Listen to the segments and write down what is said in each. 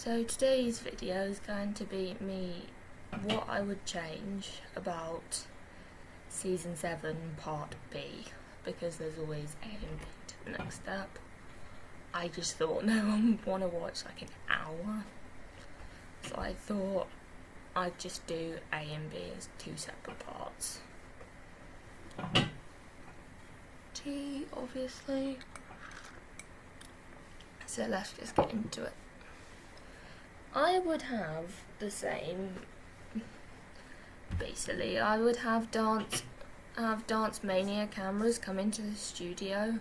So today's video is going to be me what I would change about season 7 part B, because there's always A and B to the next step. I just thought no one would want to watch like an hour, so I thought I'd just do A and B as two separate parts. Tea, obviously. So let's just get into it. I would have the same, basically. I would have Dance Mania cameras come into the studio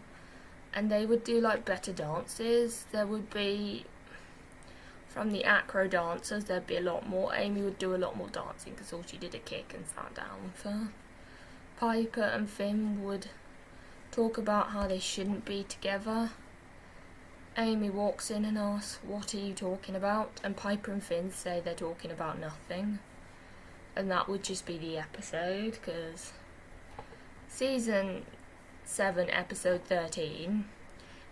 and they would do like better dances. There would be, from the acro dancers, there'd be a lot more. Amy would do a lot more dancing because all she did a kick and sat down for. Piper and Finn would talk about how they shouldn't be together. Amy walks in and asks, "What are you talking about?" And Piper and Finn say they're talking about nothing. And that would just be the episode, because season 7, episode 13,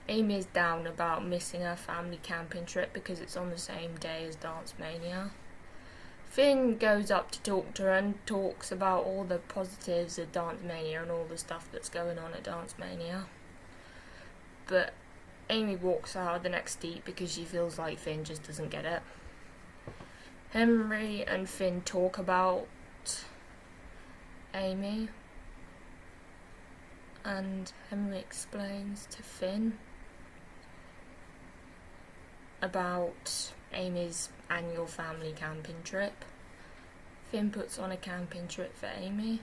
Amy is down about missing her family camping trip because it's on the same day as Dance Mania. Finn goes up to talk to her and talks about all the positives of Dance Mania and all the stuff that's going on at Dance Mania. But Amy walks out the next steep because she feels like Finn just doesn't get it. Henry and Finn talk about Amy, and Henry explains to Finn about Amy's annual family camping trip. Finn puts on a camping trip for Amy.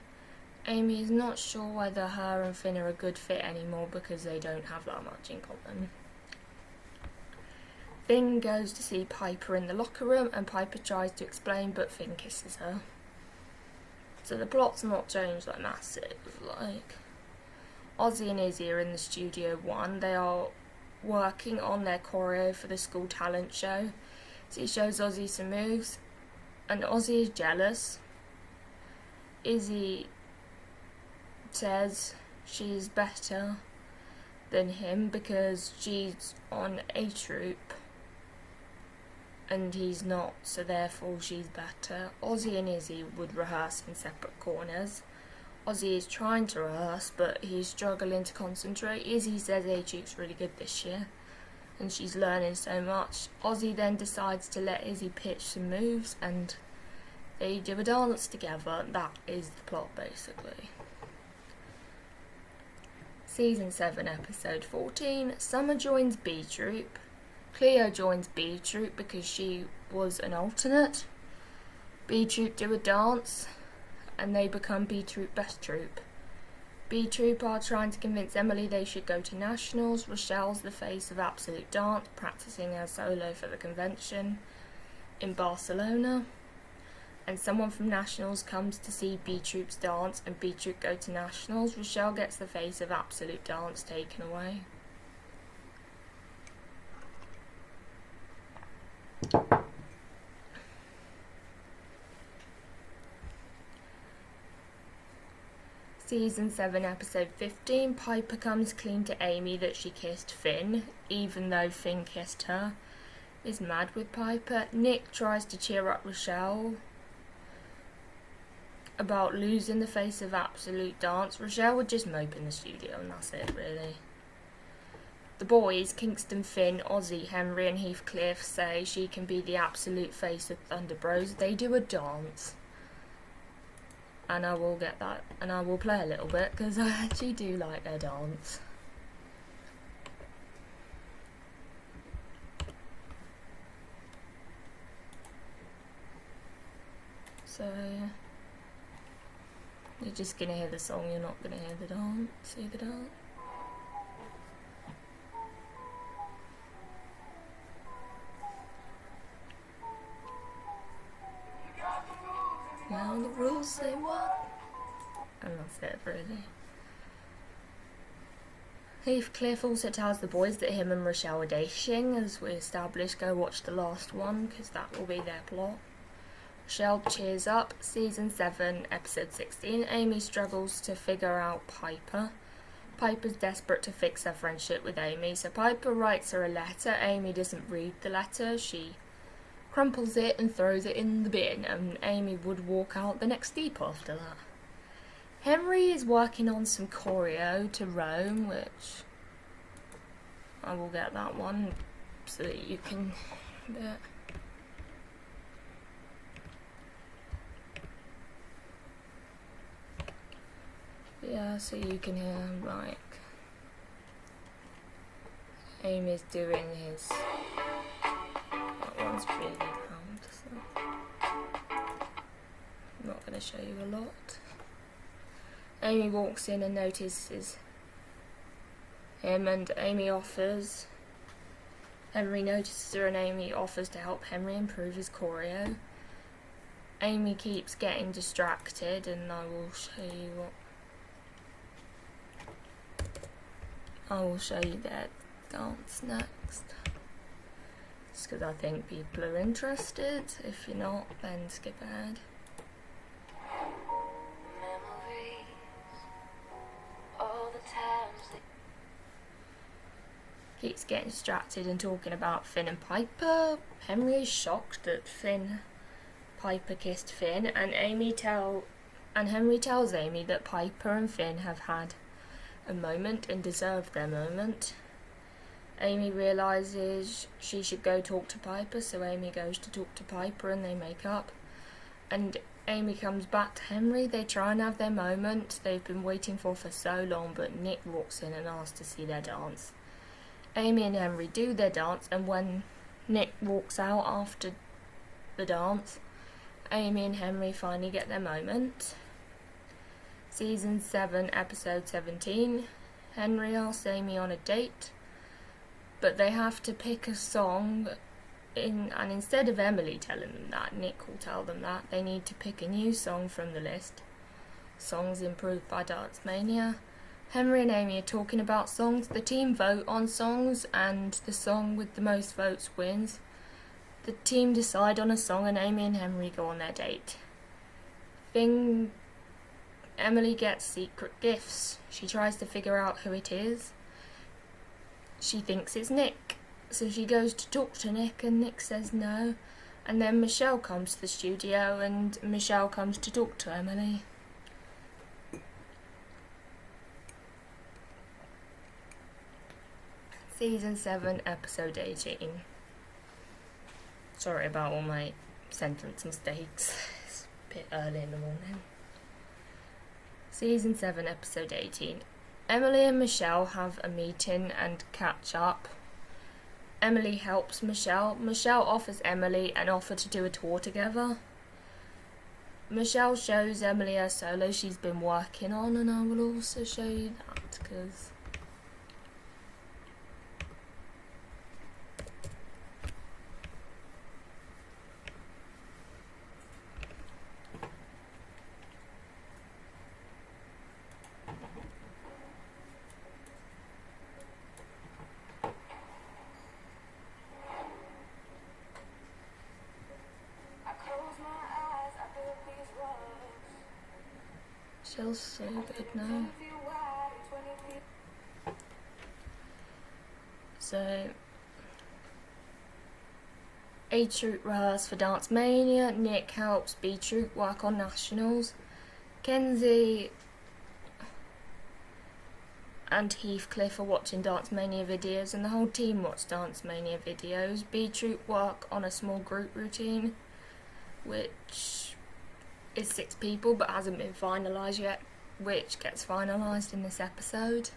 Amy is not sure whether her and Finn are a good fit anymore because they don't have that much in common. Finn goes to see Piper in the locker room and Piper tries to explain, but Finn kisses her. So the plot's not changed like massive. Like, Ozzy and Izzy are in the studio 1. They are working on their choreo for the school talent show. So he shows Ozzy some moves and Ozzy is jealous. Izzy says she's better than him because she's on a troupe and he's not, so therefore she's better. Ozzy and Izzy would rehearse in separate corners. Ozzy is trying to rehearse but he's struggling to concentrate. Izzy says A Troupe's really good this year and she's learning so much. Ozzy then decides to let Izzy pitch some moves and they do a dance together. That is the plot basically. Season 7, episode 14, Summer joins B Troop. Cleo joins B Troop because she was an alternate. B Troop do a dance and they become B Troop best troop. B Troop are trying to convince Emily they should go to nationals. Rochelle's the face of Absolute Dance, practicing her solo for the convention in Barcelona. And someone from Nationals comes to see B Troop's dance and B Troop go to Nationals. Rochelle gets the face of Absolute Dance taken away. Season 7, episode 15, Piper comes clean to Amy that she kissed Finn, even though Finn kissed her. Is mad with Piper. Nick tries to cheer up Rochelle about losing the face of Absolute Dance. Rochelle would just mope in the studio and that's it really. The boys, Kingston, Finn, Ozzy, Henry and Heathcliff say she can be the absolute face of Thunder Bros. They do a dance. And I will get that and I will play a little bit because I actually do like their dance. So you're just gonna hear the song, you're not gonna hear the dance. See the dance? Now the rules say what? And that's it really. Heathcliff also tells the boys that him and Rochelle are dating. As we established, go watch the last one because that will be their plot. Rochelle cheers up. Season 7, episode 16. Amy struggles to figure out Piper. Piper's desperate to fix her friendship with Amy, so Piper writes her a letter. Amy doesn't read the letter. She crumples it and throws it in the bin, and Amy would walk out the next steep after that. Henry is working on some choreo to Rome, which I will get that one so that you can do it. Yeah, so you can hear like Amy's doing his. That one's really loud, so I'm not going to show you a lot. Amy walks in and notices him, and Amy offers. Henry notices her, and Amy offers to help Henry improve his choreo. Amy keeps getting distracted, and I will show you their dance next. Just because I think people are interested. If you're not, then skip ahead. Keeps getting distracted and talking about Finn and Piper. Henry is shocked that Piper kissed Finn, and Henry tells Amy that Piper and Finn have had a moment and deserve their moment. Amy realises she should go talk to Piper, so Amy goes to talk to Piper and they make up. And Amy comes back to Henry. They try and have their moment they've been waiting for so long, but Nick walks in and asks to see their dance. Amy and Henry do their dance, and when Nick walks out after the dance, Amy and Henry finally get their moment. Season 7, episode 17. Henry asks Amy on a date, but they have to pick a song, and instead of Emily telling them that, Nick will tell them that, they need to pick a new song from the list. Songs improved by Dance Mania. Henry and Amy are talking about songs. The team vote on songs, and the song with the most votes wins. The team decide on a song, and Amy and Henry go on their date. Emily gets secret gifts. She tries to figure out who it is. She thinks it's Nick, so she goes to talk to Nick, and Nick says no. And then Michelle comes to the studio, and Michelle comes to talk to Emily. Season 7, episode 18. Sorry about all my sentence mistakes. It's a bit early in the morning. Season 7, episode 18. Emily and Michelle have a meeting and catch up. Emily helps Michelle. Michelle offers Emily an offer to do a tour together. Michelle shows Emily her solo she's been working on, and I will also show you that because Michelle's so good now. So, A Troop rehearse for Dance Mania. Nick helps B Troop work on nationals. Kenzie and Heathcliff are watching Dance Mania videos, and the whole team watch Dance Mania videos. B Troop work on a small group routine, which is 6 people but hasn't been finalised yet, which gets finalised in this episode.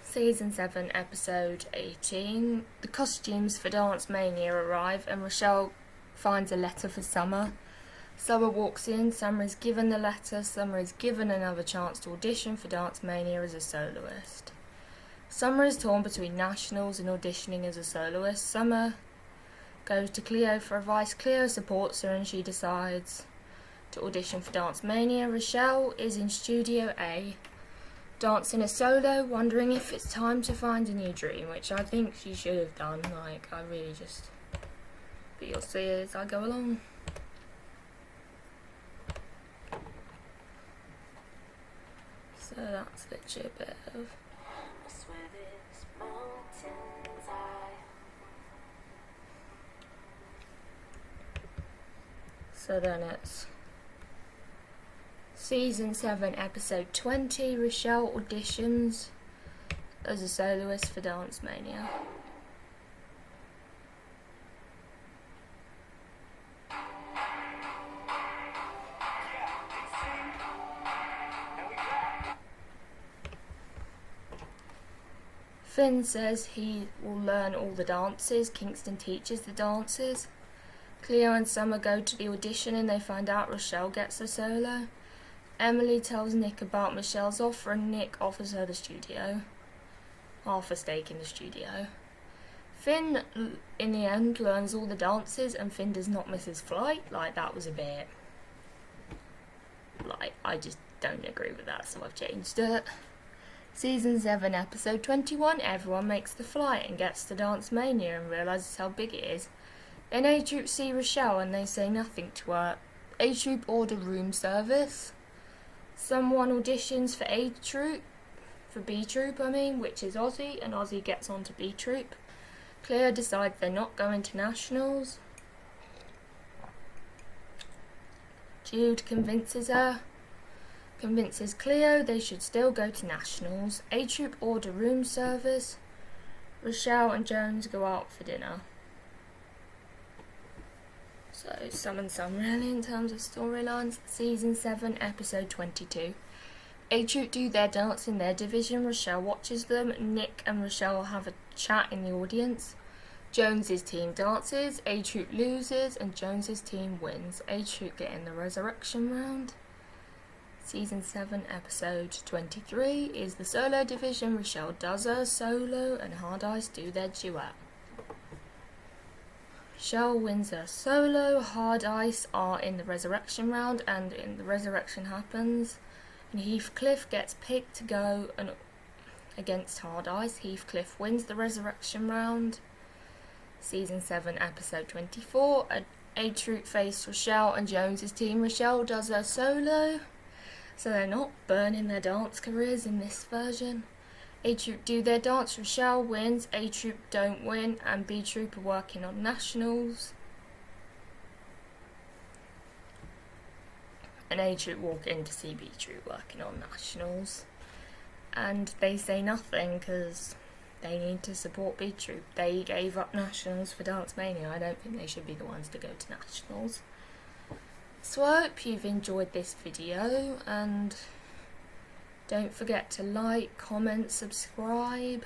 Season 7, episode 18. The costumes for Dance Mania arrive, and Rochelle finds a letter for Summer. Summer walks in, Summer is given the letter, Summer is given another chance to audition for Dance Mania as a soloist. Summer is torn between nationals and auditioning as a soloist. Summer goes to Cleo for advice. Cleo supports her and she decides to audition for Dance Mania. Rochelle is in Studio A, dancing a solo, wondering if it's time to find a new dream, which I think she should have done. But you'll see as I go along. So that's literally a bit of So then it's Season 7, Episode 20, Rochelle auditions as a soloist for Dance Mania. Finn says he will learn all the dances. Kingston teaches the dances. Cleo and Summer go to the audition and they find out Rochelle gets a solo. Emily tells Nick about Michelle's offer and Nick offers her the studio. Half a stake in the studio. Finn, in the end, learns all the dances and Finn does not miss his flight. Like, that was a bit... like, I just don't agree with that, so I've changed it. Season 7, Episode 21, everyone makes the flight and gets to Dance Mania and realises how big it is. Then A-Troop see Rochelle and they say nothing to her. A-Troop order room service. Someone auditions for A-Troop, for B-Troop which is Ozzy, and Ozzy gets on to B-Troop. Cleo decides they're not going to nationals. Jude convinces Cleo they should still go to nationals. A-Troop order room service. Rochelle and Jones go out for dinner. So, some and some really in terms of storylines. Season 7, Episode 22. A-Troop do their dance in their division. Rochelle watches them. Nick and Rochelle have a chat in the audience. Jones's team dances. A-Troop loses and Jones's team wins. A-Troop get in the resurrection round. Season 7, Episode 23 is the solo division. Rochelle does her solo and Hard Ice do their duet. Rochelle wins her solo. Hard Ice are in the resurrection round, and in the resurrection happens, and Heathcliff gets picked to go against Hard Ice. Heathcliff wins the resurrection round. Season 7, Episode 24. A-Troop face Rochelle and Jones's team. Rochelle does her solo, so they're not burning their dance careers in this version. A-Troop do their dance, Rochelle wins, A-Troop don't win, and B-Troop are working on nationals. And A-Troop walk in to see B-Troop working on nationals. And they say nothing because they need to support B-Troop. They gave up nationals for Dance Mania. I don't think they should be the ones to go to nationals. So I hope you've enjoyed this video, and don't forget to like, comment, subscribe,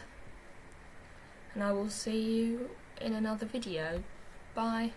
and I will see you in another video. Bye.